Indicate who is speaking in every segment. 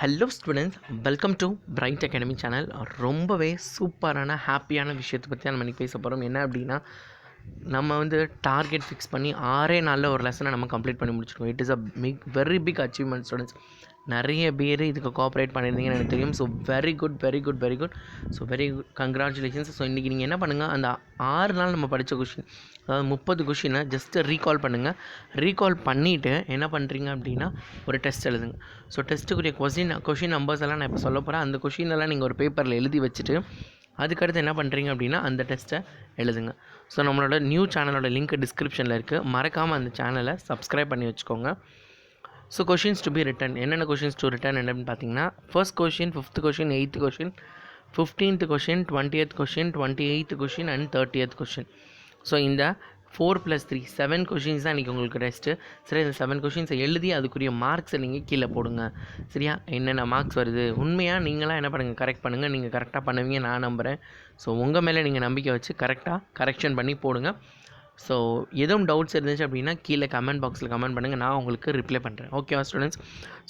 Speaker 1: Hello students, welcome to bright academy channel. ரொம்பவே சூப்பரான ஹாப்பியான விஷயத்தை பற்றி நம்ம இன்றைக்கி பேச போகிறோம். என்ன அப்படின்னா, நம்ம டார்கெட் ஃபிக்ஸ் பண்ணி 6 நாளில் ஒரு லெசனை நம்ம கம்ப்ளீட் பண்ணி முடிச்சிருக்கோம். It is very big achievement students. நிறைய பேர் இதுக்கு கோஆப்ரேட் பண்ணியிருந்தீங்கன்னு எனக்கு தெரியும். So very good. So very good, congratulations. So இன்றைக்கி நீங்கள் என்ன பண்ணுங்கள், அந்த 6 நாள் நம்ம படித்த கொஷின், அதாவது 30 கொஷினை ஜஸ்ட்டு ரீகால் பண்ணுங்கள். ரீகால் பண்ணிவிட்டு என்ன பண்ணுறீங்க அப்படின்னா, ஒரு டெஸ்ட் எழுதுங்க. ஸோ டெஸ்ட்டுக்குரிய கொஷின் நம்பர்ஸ் எல்லாம் நான் இப்போ சொல்ல போகிறேன். அந்த கொஷினெல்லாம் நீங்கள் ஒரு பேப்பரில் எழுதி வச்சுட்டு அதுக்கடுத்து என்ன பண்ணுறீங்க அப்படின்னா, அந்த டெஸ்ட்டை எழுதுங்க. ஸோ நம்மளோட நியூ சேனலோட லிங்க் டிஸ்கிரிப்ஷனில் இருக்குது. மறக்காமல் அந்த சேனலை சப்ஸ்கிரைப் பண்ணி வச்சுக்கோங்க. So questions to be written, என்னென்ன கொஷின்ஸ் டு ரிட்டன் என்னன்னு பார்த்தீங்கன்னா, first question, 5th question, 8th question, 15th question, 20th question, 28th question and 30th question. So இந்த 4+3 7 கொஷின்ஸ் தான் இன்றைக்கி உங்களுக்கு டெஸ்ட்டு. சரி, இந்த 7 கொஷின்ஸை எழுதி அதுக்குரிய மார்க்ஸை நீங்கள் கீழே போடுங்க. சரியா, என்னென்ன மார்க்ஸ் வருது, உண்மையாக நீங்களாம் என்ன பண்ணுங்கள், கரெக்ட் பண்ணுங்கள். நீங்கள் கரெக்டாக பண்ணுவீங்க நான் நம்புகிறேன். ஸோ உங்கள் மேலே நீங்கள் நம்பிக்கை வச்சு கரெக்டாக கரெக்ஷன் பண்ணி போடுங்க. ஸோ எதுவும் டவுட்ஸ் இருந்துச்சு அப்படின்னா கீழே கமெண்ட் பாக்ஸில் கமெண்ட் பண்ணுங்கள், நான் உங்களுக்கு ரிப்ளை பண்ணுறேன். ஓகேவா ஸ்டூடெண்ட்ஸ்?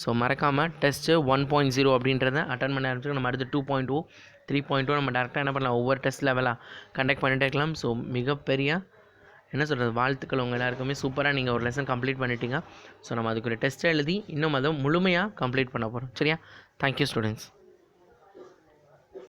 Speaker 1: ஸோ மறக்காமல் டெஸ்ட்டு 1.0 அப்படின்றத அட்டன் பண்ண ஆரம்பிச்சு நம்ம அடுத்து 2.0 3.0 நம்ம டேரெக்டாக என்ன பண்ணலாம், ஒவ்வொரு டெஸ்ட் லெவலாக கண்டக்ட் பண்ணிகிட்டே இருக்கலாம். ஸோ மிகப்பெரிய என்ன சொல்கிறது, வாழ்த்துக்கள் உங்கள் எல்லாருக்குமே. சூப்பராக நீங்கள் ஒரு லெசன் கம்ப்ளீட் பண்ணிட்டீங்க. ஸோ நம்ம அதுக்கு ஒரு டெஸ்ட்டை எழுதி இன்னும் அதை முழுமையாக கம்ப்ளீட் பண்ண போகிறோம். சரியா? Thank you students.